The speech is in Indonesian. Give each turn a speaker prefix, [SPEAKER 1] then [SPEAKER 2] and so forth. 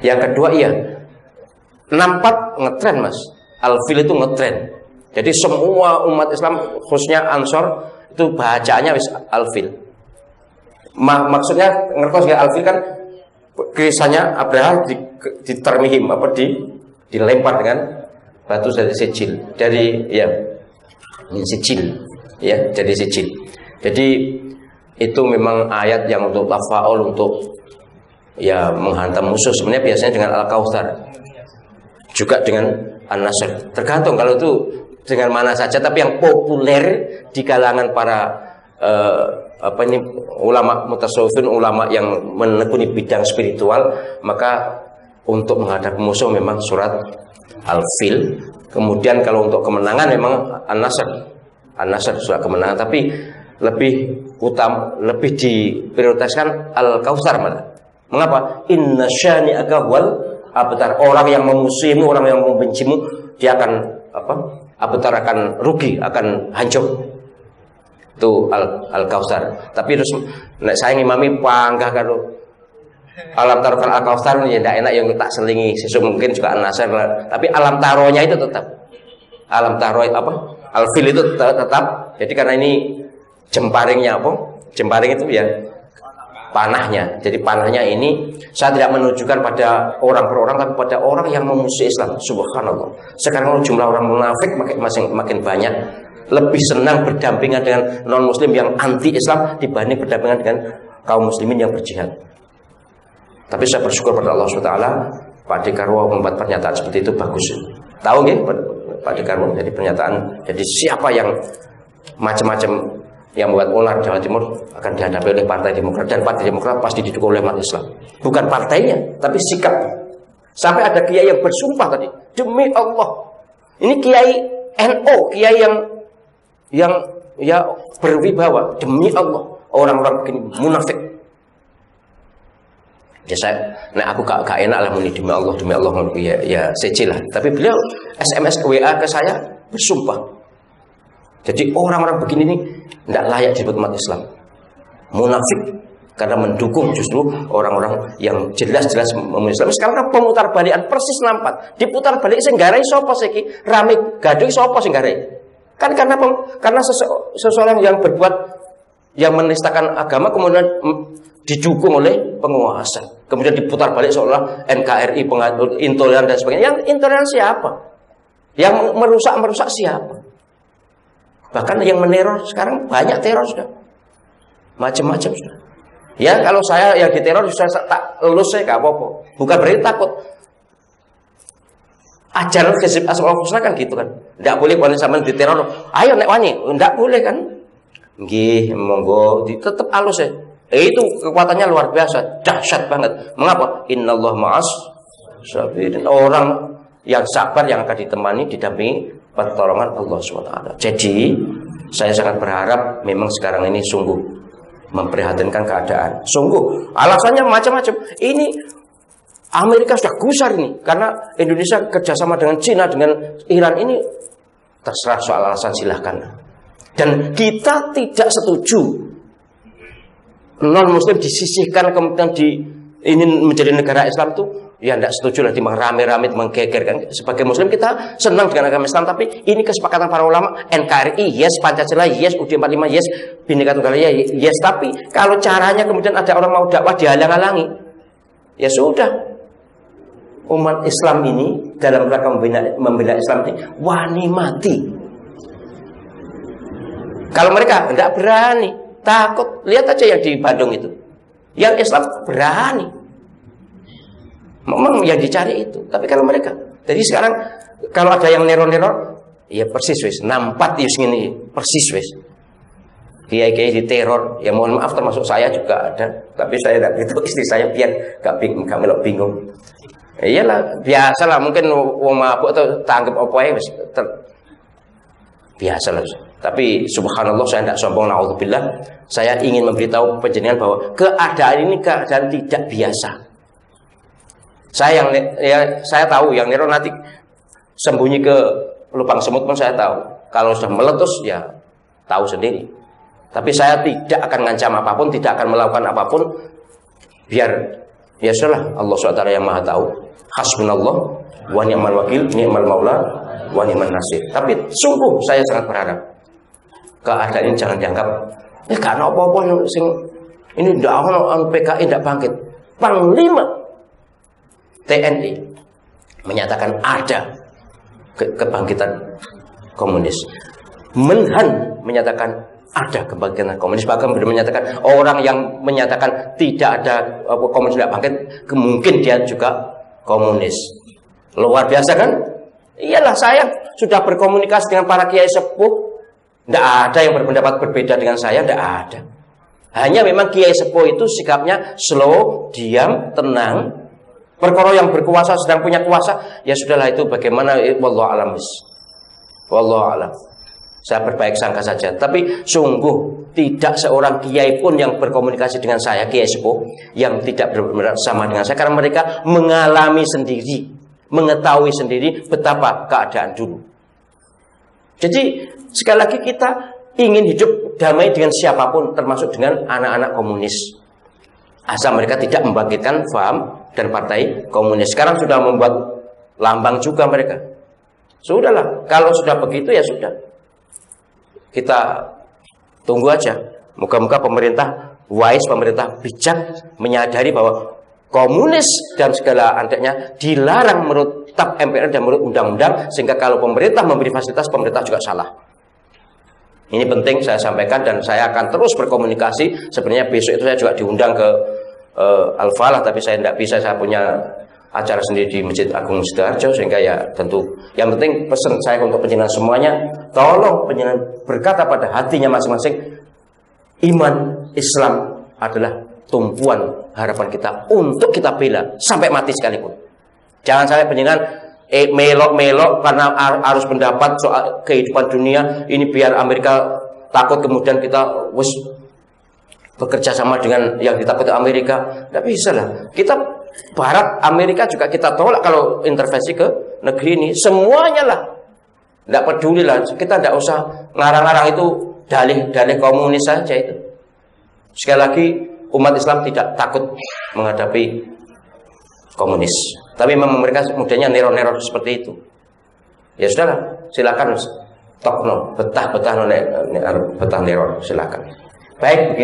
[SPEAKER 1] Yang kedua, iya, 64 ngetren Mas. Al-Fil itu ngetren. Jadi semua umat Islam khususnya Ansor itu bacaannya wis Al-Fil. Maksudnya ngertos ya, Al-Fil kan kisahnya Abraha ditermihim apa dilempar dengan batu dari sijil. Dari ya sijil ya, jadi sijil. Jadi itu memang ayat yang untuk tafaul, untuk ya menghantam musuh. Sebenarnya biasanya dengan Al-Kautsar, juga dengan An-Nasr. Tergantung kalau itu dengan mana saja, tapi yang populer di kalangan para ulama mutasawwifin, ulama yang menekuni bidang spiritual, maka untuk menghadapi musuh memang surat Al-Fil. Kemudian kalau untuk kemenangan memang An-Nasr surat kemenangan, tapi lebih lebih diprioritaskan Al-Kautsar malah. Mengapa? Inna syani'aka wal abtar. Orang yang memusuhimu, orang yang membencimu, dia akan abtar, akan rugi, akan hancur. Itu Al-Kautsar. Tapi terus nek saya ngimami panggah karo alam taro Al-Kautsar ya ndak enak yang tak selingi. Sesuk mungkin juga An-Nasr, tapi alam taronya itu tetap. Alam taro Al-Fil itu tetap. Jadi karena ini jemparingnya Jemparing itu ya panahnya. Jadi panahnya ini saya tidak menunjukkan pada orang per orang, tapi pada orang yang memusuhi Islam. Subhanallah. Sekarang jumlah orang munafik makin banyak. Lebih senang berdampingan dengan non muslim yang anti Islam dibanding berdampingan dengan kaum muslimin yang berjihad. Tapi saya bersyukur pada Allah SWT, Pak Dekarwo membuat pernyataan seperti itu bagus. Tahu nggih Pak Dekarwo? Jadi pernyataan, jadi siapa yang macam-macam yang membuat onar Jawa Timur akan dihadapi oleh Partai Demokrat, dan Partai Demokrat pasti didukung oleh umat Islam. Bukan partainya, tapi sikap. Sampai ada kiai yang bersumpah tadi, demi Allah, ini kiai NO, kiai yang ya berwibawa, demi Allah, orang-orang begini munafik. Ya nah aku gak enak lah muni demi Allah ya sejil lah. Tapi beliau SMS WA ke saya bersumpah. Jadi orang-orang begini ini tidak layak disebut umat Islam, munafik, karena mendukung justru orang-orang yang jelas-jelas memusuhi Islam. Sekarang pemutar balikan persis 64, diputar balik sing garai sapa siki, rame gaduh sapa sing garai. Kan karena seseorang yang berbuat, yang menistakan agama kemudian didukung oleh penguasa, kemudian diputar balik seolah NKRI intoleran dan sebagainya. Yang intoleran siapa? Yang merusak siapa? Bahkan yang meneror sekarang banyak teror sudah, macam-macam sudah. Ya kalau saya yang diteror saya tak lulus, saya gak apa-apa. Bukan berarti takut. Ajaran hizib asmaul husna kan gitu kan. Tidak boleh kalau sampean diteror, ayo nek wani, tidak boleh kan. Nggih, monggo tetap halus ya. Itu kekuatannya luar biasa, dahsyat banget. Mengapa? Innallaha ma'as sabirin. Orang yang sabar yang akan ditemani, didampingi pertolongan Allah SWT. Jadi saya sangat berharap memang sekarang ini sungguh memprihatinkan keadaan. Sungguh alasannya macam-macam. Ini Amerika sudah gusar ini karena Indonesia kerjasama dengan Cina, dengan Iran. Ini terserah soal alasan, silahkan. Dan kita tidak setuju non muslim disisihkan kemudian ingin menjadi negara Islam tuh. Ya tidak setuju lah rame-rame menggegerkan. Sebagai muslim kita senang dengan agama Islam, tapi ini kesepakatan para ulama. NKRI yes, Pancasila yes, UUD 45 yes, Bhinneka Tunggal Ika yes. Tapi kalau caranya kemudian ada orang mau dakwah dihalang-halangi, ya sudah. Umat Islam ini dalam rangka membela Islam ini wani mati. Kalau mereka tidak berani, takut. Lihat aja yang di Bandung itu, yang Islam berani. Memang yang dicari itu. Tapi kalau mereka, jadi sekarang kalau ada yang neror-neror, ya persis wis 64 yus ngene persis wis. Kiai-kiai diteror, ya mohon maaf termasuk saya juga ada. Tapi saya tidak gitu, istri saya biar gak melok bingung. Iyalah, biasalah mungkin wong mabuk atau tanggap apa ae wis biasalah. Tapi subhanallah saya tidak sombong, naudzubillah. Saya ingin memberitahu penjenengan bahwa keadaan ini keadaan tidak biasa. Saya tahu yang neror nanti sembunyi ke lubang semut pun saya tahu. Kalau sudah meletus ya tahu sendiri. Tapi saya tidak akan ngancam apapun, tidak akan melakukan apapun biar Ya sudahlah, Allah SWT yang Maha tahu. Hasbunallah wa ni'mal wakil, ni'mal maula wa ni'man nasir. Tapi sungguh saya sangat berharap keadaan ini jangan dianggap karena apa-apa sing ini ndak ono PKI ndak bangkit. Panglima TNI menyatakan ada kebangkitan komunis. Menhan menyatakan ada kebangkitan komunis, bahkan menyatakan orang yang menyatakan tidak ada komunis tidak bangkit, mungkin dia juga komunis. Luar biasa kan? Iyalah, saya sudah berkomunikasi dengan para kiai sepuh. Tidak ada yang berpendapat berbeda dengan saya, tidak ada. Hanya memang kiai sepuh itu sikapnya slow, diam, tenang. Perkara yang berkuasa sedang punya kuasa, ya sudahlah itu bagaimana, wallahu alam. Wallahu alam. Saya berbaik sangka saja. Tapi sungguh tidak seorang kiai pun yang berkomunikasi dengan saya, kiai sepuh, yang tidak bersama dengan saya, karena mereka mengalami sendiri, mengetahui sendiri betapa keadaan dulu. Jadi sekali lagi kita ingin hidup damai dengan siapapun, termasuk dengan anak-anak komunis, asal mereka tidak membangkitkan paham dan partai komunis. Sekarang sudah membuat lambang juga mereka. Sudahlah, kalau sudah begitu ya sudah. Kita tunggu aja. Moga-moga pemerintah wise, pemerintah bijak, menyadari bahwa komunis dan segala anteknya dilarang menurut TAP MPR dan menurut undang-undang, sehingga kalau pemerintah memberi fasilitas, pemerintah juga salah. Ini penting saya sampaikan, dan saya akan terus berkomunikasi. Sebenarnya besok itu saya juga diundang ke Al-Falah, tapi saya tidak bisa, saya punya acara sendiri di Masjid Agung Sidoarjo, sehingga ya tentu yang penting pesan saya untuk penjenengan semuanya, tolong penjenengan berkata pada hatinya masing-masing, iman Islam adalah tumpuan harapan kita untuk kita bela sampai mati sekalipun. Jangan sampai penjenengan melok-melok karena harus pendapat soal kehidupan dunia ini biar Amerika takut, kemudian kita bekerja sama dengan yang ditakuti Amerika. Tidak bisa lah. Kita Barat, Amerika juga kita tolak kalau intervensi ke negeri ini. Semuanya lah. Tidak peduli lah. Kita tidak usah ngarang-ngarang itu dalih-dalih komunis saja itu. Sekali lagi, umat Islam tidak takut menghadapi komunis. Tapi memang mereka mudahnya neror-neror seperti itu. Ya sudahlah, silakan tokno, betah neror, silakan. Baik.